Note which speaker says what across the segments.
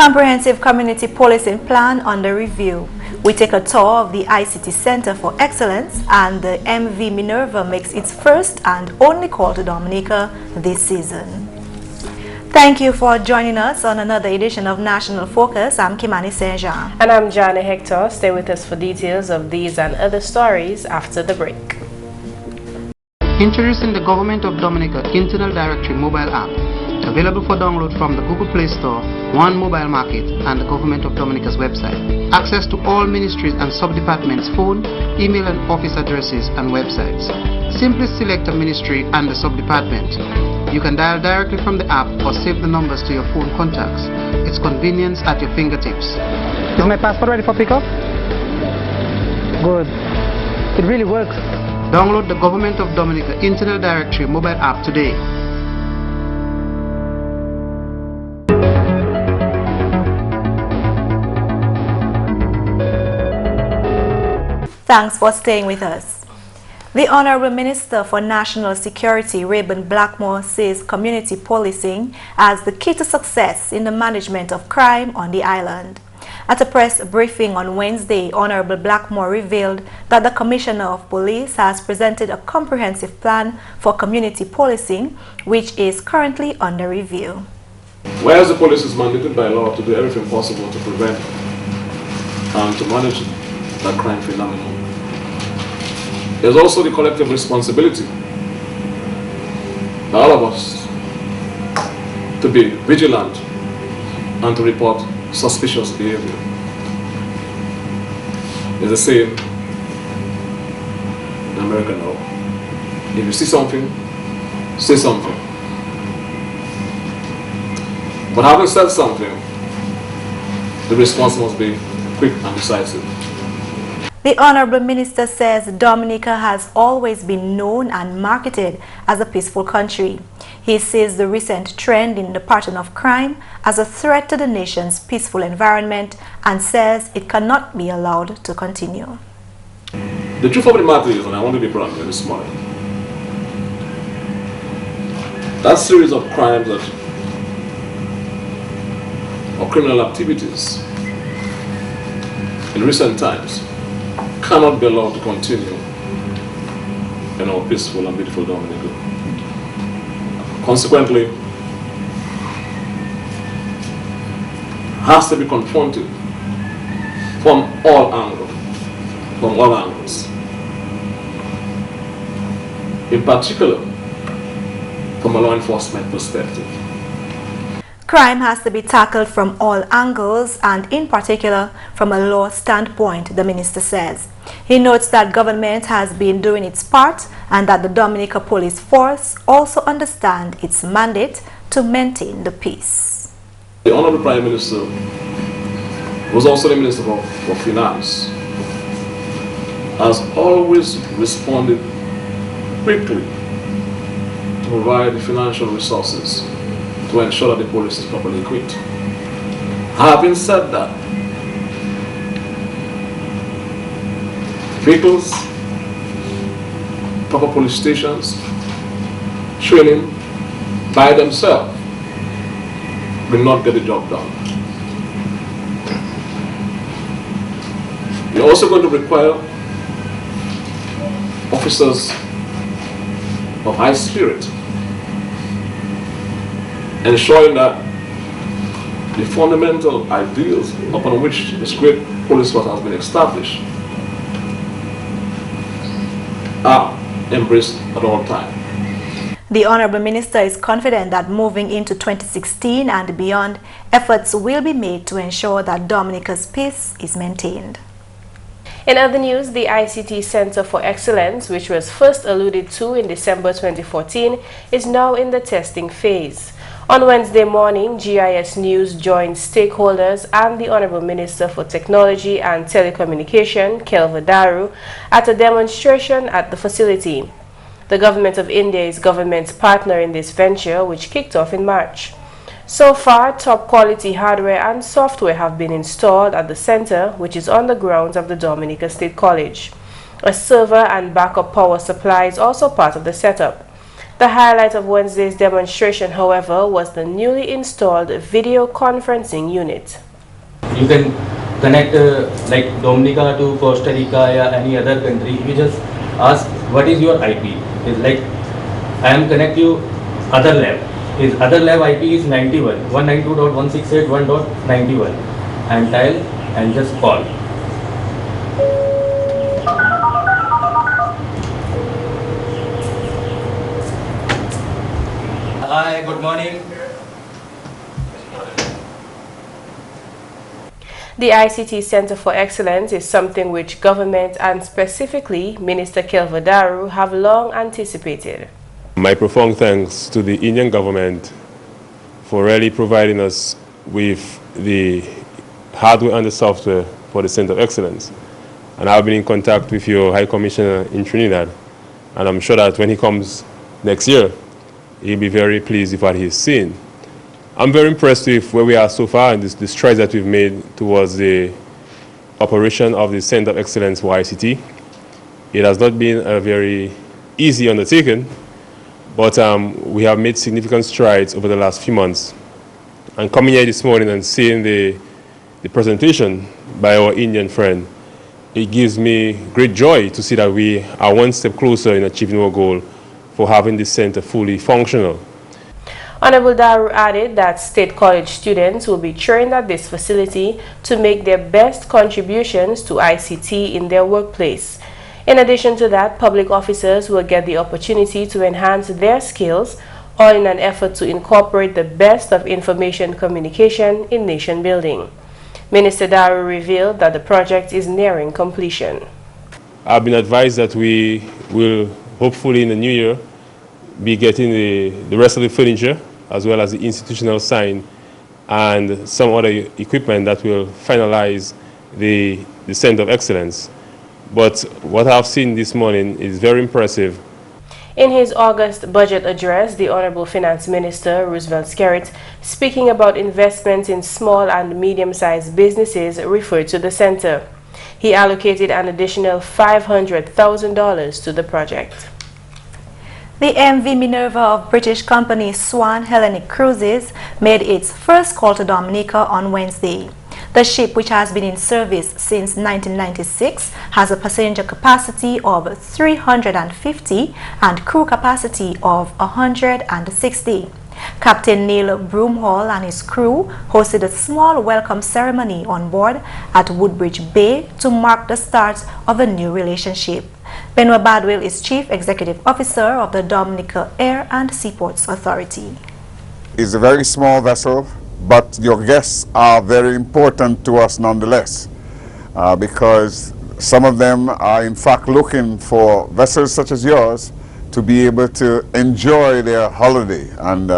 Speaker 1: Comprehensive Community Policing Plan under review. We take a tour of the ICT Centre for Excellence, and the MV Minerva makes its first and only call to Dominica this season. Thank you for joining us on another edition of National Focus. I'm Kimani.
Speaker 2: And I'm Jarna Hector. Stay with us for details of these and other stories after the break.
Speaker 3: Introducing the Government of Dominica Internal Directory mobile app, available for download from the Google Play Store, One Mobile Market, and the Government of Dominica's website. Access to all ministries and sub-departments' phone, email and office addresses and websites. Simply select a ministry and the sub-department. You can dial directly from the app or save the numbers to your phone contacts. It's convenience at your fingertips.
Speaker 4: Is my passport ready for pickup? Good. It really works.
Speaker 3: Download the Government of Dominica Internal Directory mobile app today.
Speaker 1: Thanks for staying with us. The Honorable Minister for National Security, Rayburn Blackmore, says community policing as the key to success in the management of crime on the island. At a press briefing on Wednesday, Honorable Blackmore revealed that the Commissioner of Police has presented a comprehensive plan for community policing, which is currently under review.
Speaker 5: Whereas the police is mandated by law to do everything possible to prevent and to manage that crime phenomenon, there's also the collective responsibility, all of us, to be vigilant and to report suspicious behavior. It's the same in American law. If you see something, say something. But having said something, the response must be quick and decisive.
Speaker 1: The Honorable Minister says Dominica has always been known and marketed as a peaceful country. He sees the recent trend in the pattern of crime as a threat to the nation's peaceful environment and says it cannot be allowed to continue.
Speaker 5: The truth of the matter is, and I want to be blunt here this morning, that series of crimes or criminal activities in recent times cannot be allowed to continue in our peaceful and beautiful Dominica. Consequently, has to be confronted from all angles. In particular, from a law enforcement perspective.
Speaker 1: Crime has to be tackled from all angles and in particular from a law standpoint, the minister says. He notes that government has been doing its part and that the Dominica Police Force also understand its mandate to maintain the peace.
Speaker 5: The Honorable Prime Minister was also the Minister for Finance, has always responded quickly to provide the financial resources to ensure that the police is properly equipped. Having said that, vehicles, proper police stations, training by themselves will not get the job done. You're also going to require officers of high spirit, ensuring that the fundamental ideals upon which this great police force has been established are embraced at all times.
Speaker 1: The Honorable Minister is confident that moving into 2016 and beyond, efforts will be made to ensure that Dominica's peace is maintained.
Speaker 2: In other news, the ICT Centre for Excellence, which was first alluded to in December 2014, is now in the testing phase. On Wednesday morning, GIS News joined stakeholders and the Honorable Minister for Technology and Telecommunication, Kelva Daru, at a demonstration at the facility. The Government of India is government's partner in this venture, which kicked off in March. So far, top-quality hardware and software have been installed at the center, which is on the grounds of the Dominica State College. A server and backup power supply is also part of the setup. The highlight of Wednesday's demonstration, however, was the newly installed video conferencing unit.
Speaker 6: You can connect like Dominica to Costa Rica or any other country. You just ask what is your IP. It's like I am connect you other lab. His other lab IP is 91, 192.168.1.91 and dial and just call. Hi, good morning.
Speaker 2: The ICT Centre for Excellence is something which government and specifically Minister Kelvadaru have long anticipated.
Speaker 7: My profound thanks to the Indian government for really providing us with the hardware and the software for the Centre of Excellence. And I've been in contact with your High Commissioner in Trinidad, and I'm sure that when he comes next year, he'll be very pleased with what he's seen. I'm very impressed with where we are so far and the strides that we've made towards the operation of the Centre of Excellence for ICT. It has not been a very easy undertaking, but we have made significant strides over the last few months. And coming here this morning and seeing the presentation by our Indian friend, it gives me great joy to see that we are one step closer in achieving our goal for having this centre fully functional.
Speaker 2: Honorable Daru added that State College students will be trained at this facility to make their best contributions to ICT in their workplace. In addition to that, public officers will get the opportunity to enhance their skills, all in an effort to incorporate the best of information communication in nation building. Minister Daru revealed that the project is nearing completion.
Speaker 7: I've been advised that we will hopefully in the new year be getting the rest of the furniture as well as the institutional sign and some other equipment that will finalize the Centre of Excellence. But what I've seen this morning is very impressive.
Speaker 2: In his August budget address, the Honorable Finance Minister, Roosevelt Skerrit, speaking about investments in small and medium-sized businesses, referred to the centre. He allocated an additional $500,000 to the project.
Speaker 1: The MV Minerva of British company Swan Hellenic Cruises made its first call to Dominica on Wednesday. The ship, which has been in service since 1996, has a passenger capacity of 350 and crew capacity of 160. Captain Neil Broomhall and his crew hosted a small welcome ceremony on board at Woodbridge Bay to mark the start of a new relationship. Benoit Badwell is Chief Executive Officer of the Dominica Air and Seaports Authority.
Speaker 8: It's a very small vessel, but your guests are very important to us nonetheless, because some of them are in fact looking for vessels such as yours to be able to enjoy their holiday, and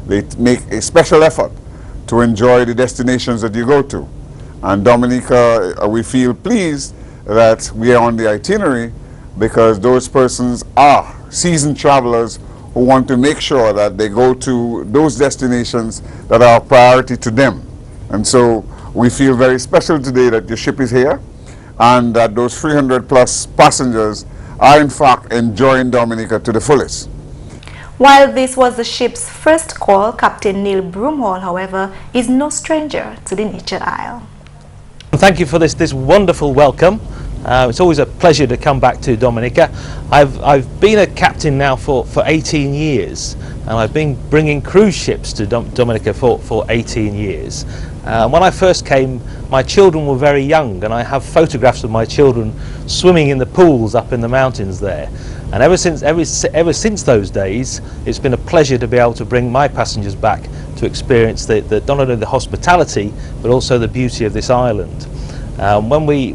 Speaker 8: they make a special effort to enjoy the destinations that you go to. And Dominica, we feel pleased that we are on the itinerary because those persons are seasoned travelers who want to make sure that they go to those destinations that are a priority to them. And so we feel very special today that your ship is here and that those 300 plus passengers are in fact enjoying Dominica to the fullest.
Speaker 1: While this was the ship's first call, Captain Neil Broomhall, however, is no stranger to the Nature Isle.
Speaker 9: Thank you for this wonderful welcome. It's always a pleasure to come back to Dominica. I've been a captain now for 18 years, and I've been bringing cruise ships to Dominica for 18 years. When I first came, my children were very young, and I have photographs of my children swimming in the pools up in the mountains there. And ever since those days, it's been a pleasure to be able to bring my passengers back to experience not only the hospitality but also the beauty of this island. When we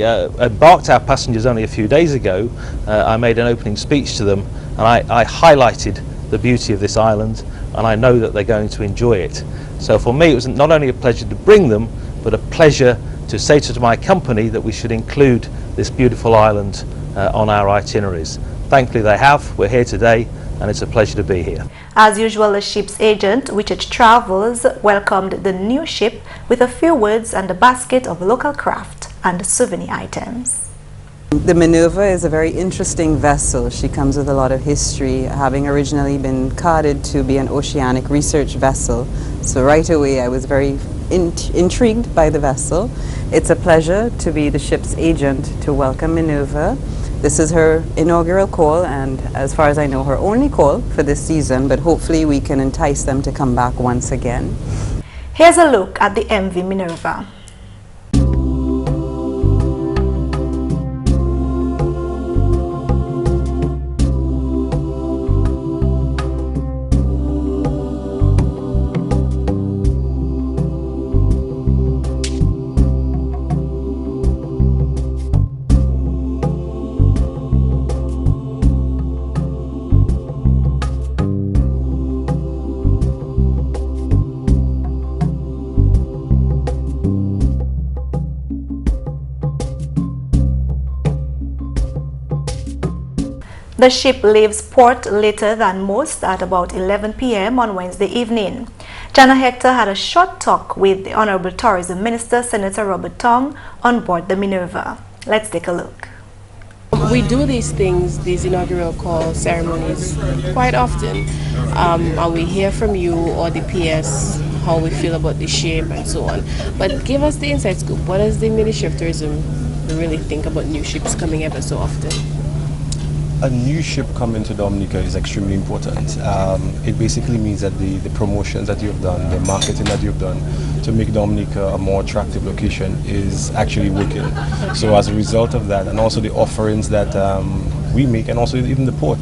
Speaker 9: embarked our passengers only a few days ago, I made an opening speech to them, and I highlighted the beauty of this island, and I know that they're going to enjoy it. So for me, it was not only a pleasure to bring them, but a pleasure to say to my company that we should include this beautiful island on our itineraries. Thankfully they have. We're here today, and it's a pleasure to be here.
Speaker 1: As usual, the ship's agent, Richard Travels, welcomed the new ship with a few words and a basket of local craft and souvenir items.
Speaker 10: The Minerva is a very interesting vessel. She comes with a lot of history, having originally been carded to be an oceanic research vessel. So right away I was very intrigued by the vessel. It's a pleasure to be the ship's agent to welcome Minerva. This is her inaugural call, and as far as I know, her only call for this season, but hopefully we can entice them to come back once again.
Speaker 1: Here's a look at the MV Minerva. The ship leaves port later than most at about 11 p.m. on Wednesday evening. Jarna Hector had a short talk with the Honorable Tourism Minister, Senator Robert Tong, on board the Minerva. Let's take a look.
Speaker 2: We do these things, these inaugural call ceremonies, quite often. And we hear from you or the PS how we feel about the ship and so on. But give us the inside scoop. What does the Ministry of Tourism really think about new ships coming ever so often?
Speaker 11: A new ship coming to Dominica is extremely important. It basically means that the promotions that you've done, the marketing that you've done to make Dominica a more attractive location is actually working. So as a result of that, and also the offerings that we make, and also even the port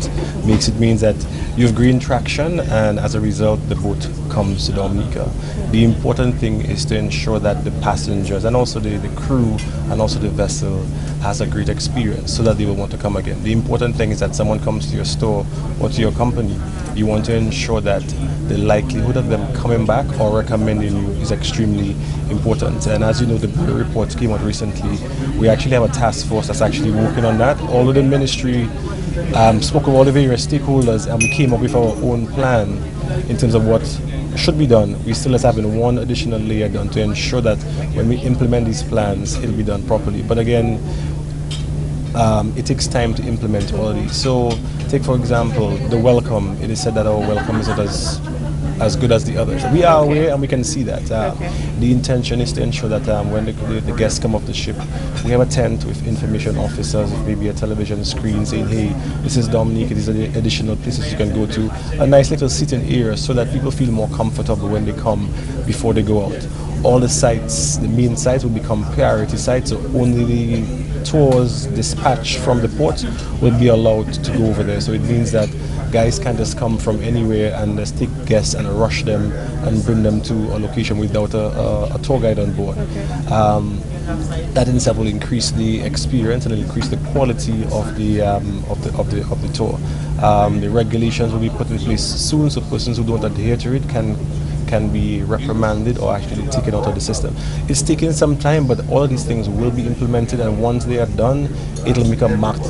Speaker 11: means that you've gained traction, and as a result the boat comes to Dominica. The important thing is to ensure that the passengers and also the crew and also the vessel has a great experience so that they will want to come again. The important thing is that someone comes to your store or to your company, you want to ensure that the likelihood of them coming back or recommending you is extremely important. And as you know, the Bureau report came out recently. We actually have a task force that's actually working on that. Although the ministry spoke with all the various stakeholders and we came up with our own plan in terms of what should be done, we still have one additional layer done to ensure that when we implement these plans, it'll be done properly. But again, it takes time to implement all of these. So take for example the welcome. It is said that our welcome is not as good as the others. We are aware and we can see that. The intention is to ensure that when the guests come off the ship, we have a tent with information officers, maybe a television screen saying, hey, this is Dominica, these are the additional places you can go to. A nice little sitting area so that people feel more comfortable when they come before they go out. All the sites, the main sites will become priority sites, so only the tours dispatched from the port will be allowed to go over there. So it means that guys can't just come from anywhere and just take guests and rush them and bring them to a location without a tour guide on board. That in itself will increase the experience and increase the quality of the tour. The regulations will be put in place soon, so persons who don't adhere to it can be reprimanded or actually taken out of the system. It's taking some time, but all of these things will be implemented, and once they are done, it'll make a marked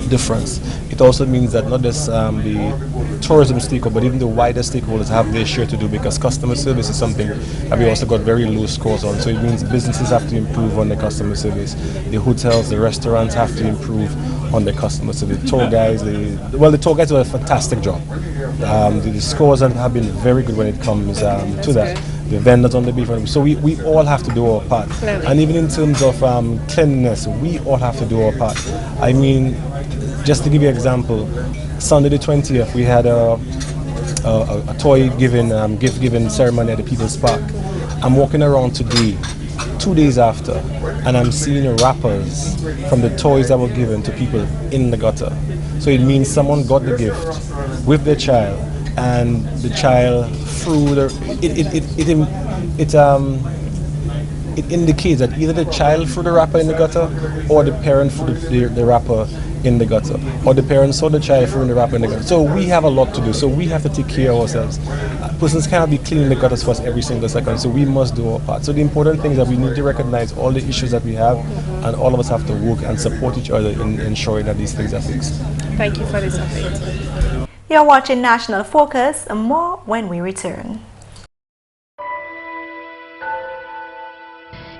Speaker 11: difference. It also means that not just the tourism stakeholder, but even the wider stakeholders have their share to do, because customer service is something that we also got very low scores on. So it means businesses have to improve on their customer service. The hotels, the restaurants have to improve on their customer service. The tour guides, the tour guides do a fantastic job. The scores have been very good when it comes to that. The vendors on the beef. So we all have to do our part. And even in terms of cleanliness, we all have to do our part. I mean, just to give you an example, Sunday the 20th, we had a toy gift giving ceremony at the People's Park. I'm walking around today, 2 days after, and I'm seeing wrappers from the toys that were given to people in the gutter. So it means someone got the gift with their child, and the child threw it indicates that either the child threw the wrapper in the gutter, or the parent threw the wrapper in the gutter, or the parents saw the child throwing the wrapper in the gutter. So we have a lot to do. So we have to take care of ourselves. Persons cannot be cleaning the gutters for us every single second, so we must do our part. So the important thing is that we need to recognize all the issues that we have, and all of us have to work and support each other in ensuring that these things are fixed.
Speaker 2: Thank you for this update.
Speaker 1: You're watching National Focus, and more when we return.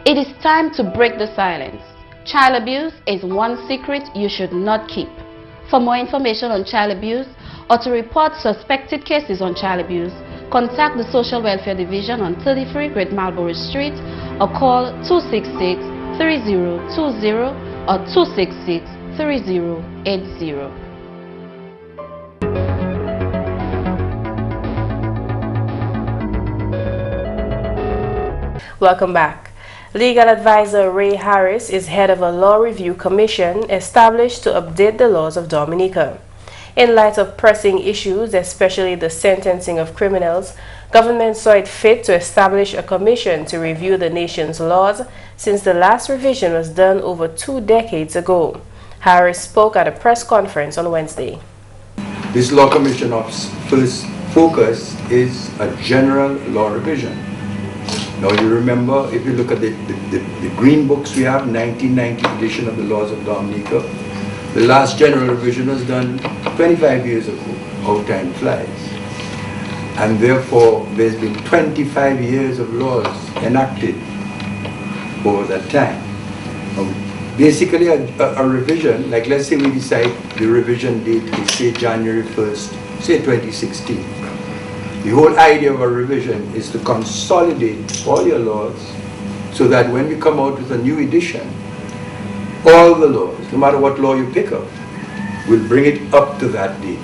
Speaker 12: It is time to break the silence. Child abuse is one secret you should not keep. For more information on child abuse or to report suspected cases on child abuse, contact the Social Welfare Division on 33 Great Marlborough Street or call 266-3020 or 266-3080.
Speaker 2: Welcome back. Legal advisor Ray Harris is head of a law review commission established to update the laws of Dominica. In light of pressing issues, especially the sentencing of criminals, government saw it fit to establish a commission to review the nation's laws since the last revision was done over 2 decades ago. Harris spoke at a press conference on Wednesday.
Speaker 13: This law commission's first focus is a general law revision. Now you remember, if you look at the green books we have, 1990 edition of the laws of Dominica, the last general revision was done 25 years ago, how time flies. And therefore, there's been 25 years of laws enacted over that time. Basically, a revision, like let's say we decide the revision date is say January 1st, say 2016. The whole idea of a revision is to consolidate all your laws so that when we come out with a new edition, all the laws, no matter what law you pick up, will bring it up to that date.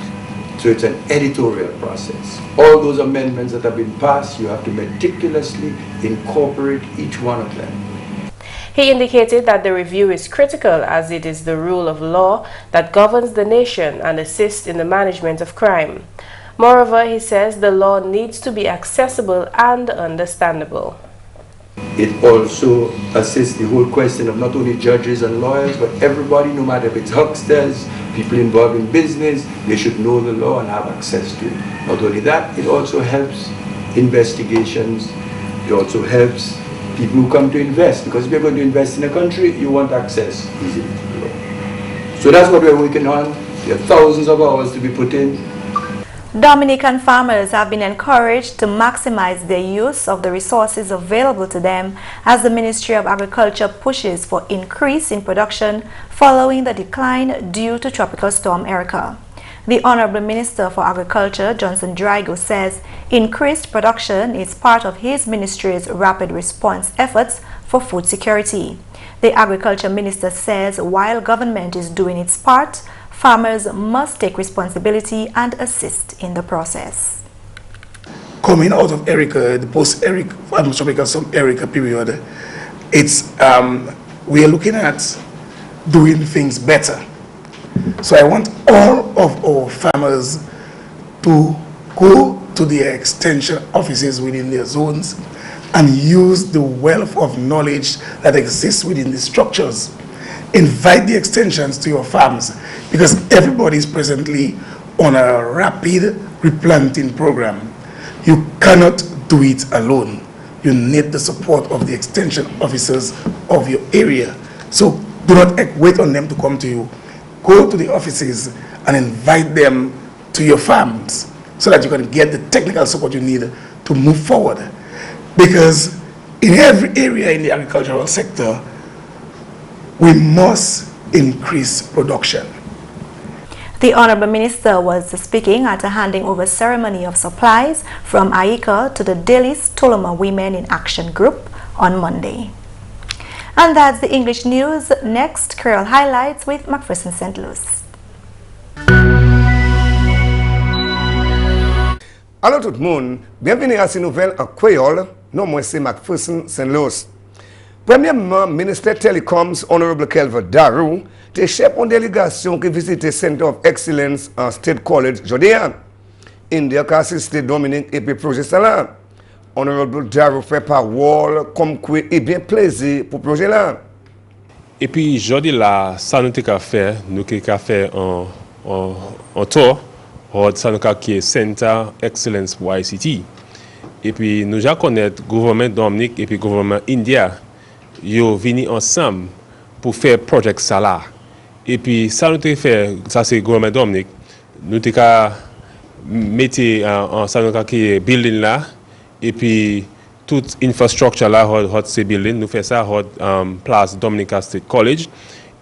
Speaker 13: So it's an editorial process. All those amendments that have been passed, you have to meticulously incorporate each one of them.
Speaker 2: He indicated that the review is critical as it is the rule of law that governs the nation and assists in the management of crime. Moreover, he says the law needs to be accessible and understandable.
Speaker 13: It also assists the whole question of not only judges and lawyers, but everybody, no matter if it's hucksters, people involved in business, they should know the law and have access to it. Not only that, it also helps investigations. It also helps people who come to invest, because if you're going to invest in a country, you want access easily to the law. So that's what we're working on. There are thousands of hours to be put in.
Speaker 1: Dominican farmers have been encouraged to maximize their use of the resources available to them as the Ministry of Agriculture pushes for increase in production following the decline due to Tropical Storm Erica. The Honorable Minister for Agriculture, Johnson Drago, says increased production is part of his ministry's rapid response efforts for food security. The Agriculture Minister says while government is doing its part, farmers must take responsibility and assist in the process.
Speaker 14: Coming out of Erica, the post-Erica, tropical storm Erica period, it's we are looking at doing things better. So I want all of our farmers to go to their extension offices within their zones and use the wealth of knowledge that exists within the structures. Invite the extensions to your farms, because everybody is presently on a rapid replanting program. You cannot do it alone. You need the support of the extension officers of your area. So do not wait on them to come to you. Go to the offices and invite them to your farms so that you can get the technical support you need to move forward. Because in every area in the agricultural sector, we must increase production.
Speaker 1: The Honorable Minister was speaking at a handing over ceremony of supplies from AICA to the Delis Toloma Women in Action Group on Monday. And that's the English news. Next, Creole highlights with McPherson St. Luce.
Speaker 15: Alors tout le monde, bienvenue à ces nouvelles en créole. Non, moi c'est McPherson St. Luce. Premièrement, ministre Telecoms, Honorable Kelvin Darou, te chef en délégation qui visite Center of Excellence en State College Jordan. India qui assiste Dominique et puis projet là. Honorable Darou fait parole comme quoi et bien plaisir pour projet là.
Speaker 7: Et puis aujourd'hui là, ça nous a fait, nous avons fait un tour, ça nous a fait Center Excellence pour ICT. Et puis nous avons connaît le gouvernement Dominique et puis le gouvernement India. Ils sont venus ensemble pour faire projet ça là. Et puis ça nous a fait, ça c'est le gouvernement Dominique. Nous avons mis ça nous a building là. Et puis toute infrastructure là hot ces building nous fait ça hot place Dominica State College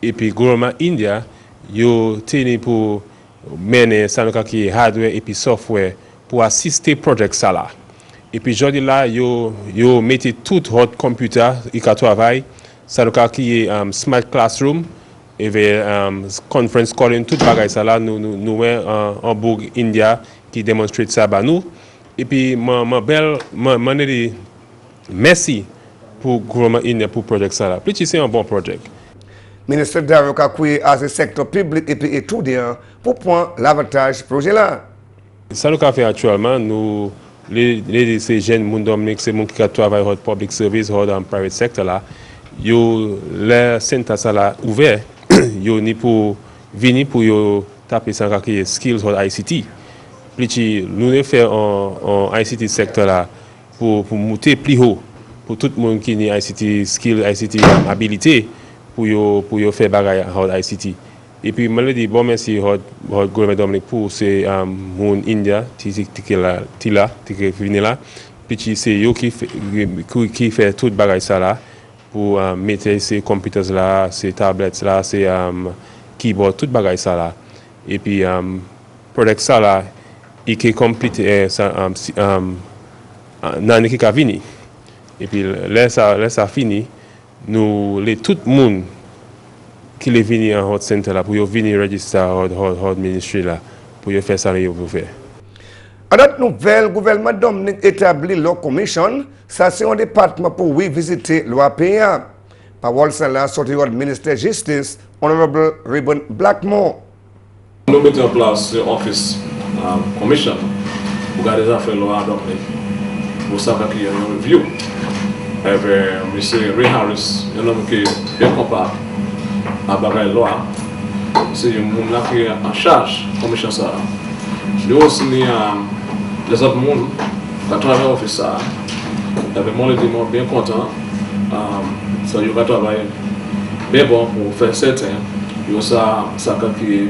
Speaker 7: et puis gouvernement India yo tenu pour mener ça qui hardware et puis software pour assister project ça là et puis aujourd'hui là yo mettez tout hot computer et qui travaille ça qui est smart classroom et conference calling tout bagage ça là nous en Bourg India qui démontre ça bah nous et puis merci pour le gouvernement Indien pour le projet ça là. Plus c'est un bon projet.
Speaker 15: Le ministre Darrow a créé à ce secteur public et puis étudiant pour prendre l'avantage projet là.
Speaker 7: Ça nous fait actuellement nous ces jeunes monde Dominique c'est monde qui travaille dans public service dans le private sector là. Yo le centre ça là ouvert yo ni pour venir pour yo taper ça qui skills dans ICT. Plus nous fait en ICT secteur là pour monter plus haut pour tout le monde qui a ICT skill ICT habilité pour yo faire bagaille en ICT et puis me dit bon merci au gouvernement Dominique pour c'est mon India qui vient là puis c'est yo qui fait tout bagaille ça là pour mettre ces computers là ces tablettes là ces keyboard tout bagaille ça là et puis product ça là et qui complète l'année qui a fini. Et puis, là, ça fini, nous, tout le monde qui est venu en hot center là, pour venir register hot ministry là, pour faire ça, pour faire.
Speaker 15: À notre nouvelle, le gouvernement Dominique établit la commission, ça c'est un département pour visiter l'OAPA. Parole ça là, sorti du ministère de Justice, Honorable Ribbon Blackmore.
Speaker 5: Nous mettons en place l'office commission pour garder les affaires loi Dominique. Pour savoir qu'il y a une review. M. Ray Harris, un homme qui est bien capable à la loi. C'est un homme qui est en charge de la commission. Nous aussi, les autres monde qui travaillent dans l'office, moi, bien content. Ça, ils vont travailler bien bon pour faire certain. Ils ont qui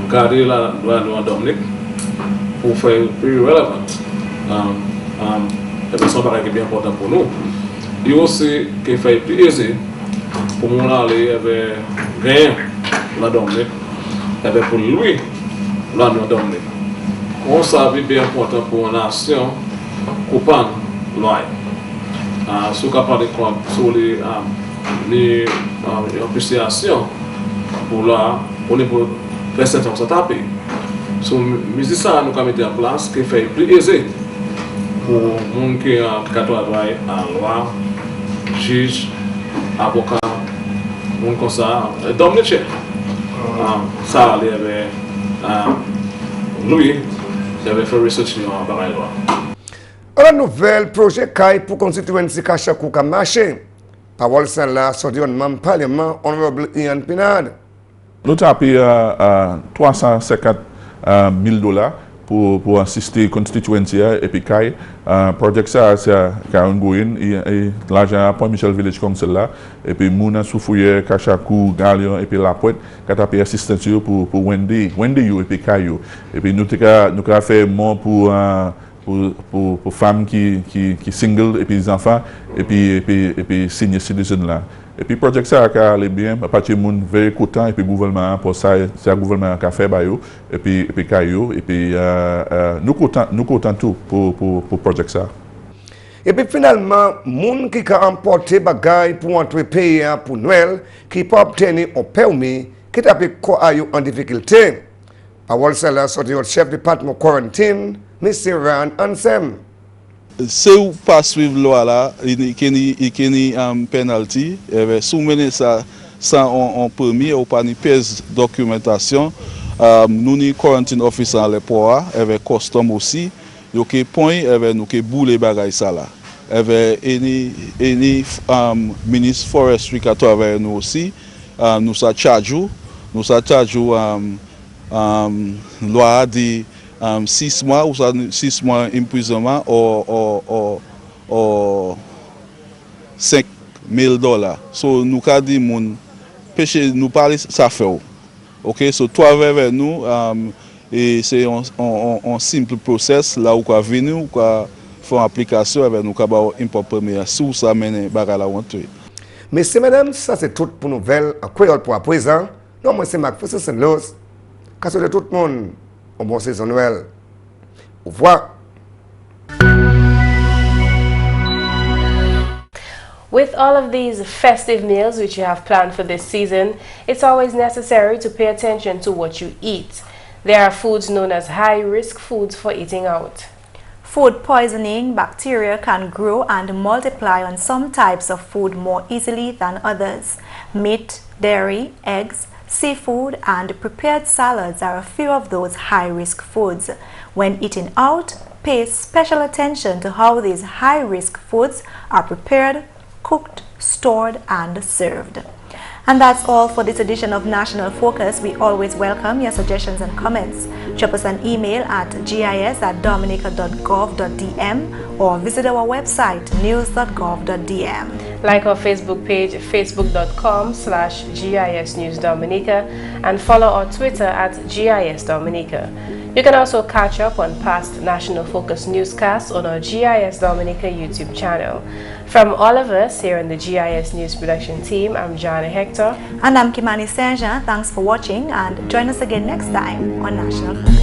Speaker 5: garder la loi Dominique pour faire plus relevant. Et c'est un bien important pour nous. Il y a aussi qui fait plus aisé pour nous aller avec rien la Dominique, avec pour lui la Dominique. On savait bien important pour une nation coupable loi. Ce qu'on parle sur les appréciations pour là, on est pour faire cette chose à taper. So, mais c'est ça nous avons mis en place qui fait plus aisé pour les gens qui travaillent en loi, juge, avocat, les gens comme ça. Dominique, ça allait avec lui, il avait fait research sur la loi.
Speaker 15: Un nouvel projet CAI pour constituency Kachakou a marché. Parole là, sorti du Parlement, Honorable Ian Pinard.
Speaker 16: Nous avons payé $350 000 pour assister à la constituency et puis CAI. Le projet c'est ongoing et l'argent pour Michel Village Council là et puis Mouna Soufouye, Kachakou, Galion et puis La Pointe qui a payé assistance pour Wendy et puis CAI. Et puis nous avons fait moins pour femmes qui single et puis les enfants et puis senior citizens là. Et puis le projet ça a allé bien, parce que monde very content et puis gouvernement pour ça, c'est le gouvernement qui a fait bayo et puis caillou et puis nous content tout pour le projet ça.
Speaker 15: Et puis finalement, monde qui a emporté bagaille pour entrer pays pour Noël, qui peut obtenir un permis, qui t'a en difficulté. Parole ça là sorti au chef département quarantine, Mr. Ran Ansem.
Speaker 17: Si vous ne pas suivre la loi là, il y a une pénalité. Si vous menez ça sans un permis ou pas une pièce de documentation, nous avons une quarantine office à l'aéroport, avec custom aussi. Nous avons point, nous avons boule bagay ça là. Avec une ministre forestry qui travaille nous aussi, nous avons charge loi de 6 mois ou 6 mois d'emprisonnement ou $5,000. So nous avons dit mon péché nous parler ça fait. OK, so toi avec nous et c'est un simple process là où quoi venir ou quoi font application avec nous capable import premier sous ça mener bagala wonté.
Speaker 15: Messieurs, mesdames, ça c'est tout pour nouvelle en créole pour à présent. Non, moi c'est McPherson Luce. Casse de tout le monde. Au bon saison Noël. Au revoir.
Speaker 2: With all of these festive meals which you have planned for this season, it's always necessary to pay attention to what you eat. There are foods known as high-risk foods for eating out.
Speaker 1: Food poisoning bacteria can grow and multiply on some types of food more easily than others. Meat, dairy, eggs, seafood, and prepared salads are a few of those high-risk foods. When eating out, pay special attention to how these high-risk foods are prepared, cooked, stored, and served. And that's all for this edition of National Focus. We always welcome your suggestions and comments. Drop us an email at gis@dominica.gov.dm or visit our website news.gov.dm.
Speaker 2: Like our Facebook page, facebook.com/GIS News Dominica, and follow our Twitter at GIS Dominica. You can also catch up on past National Focus newscasts on our GIS Dominica YouTube channel. From all of us here in the GIS News production team, I'm Jarna Hector.
Speaker 1: And I'm Kimani. Thanks for watching and join us again next time on National Focus.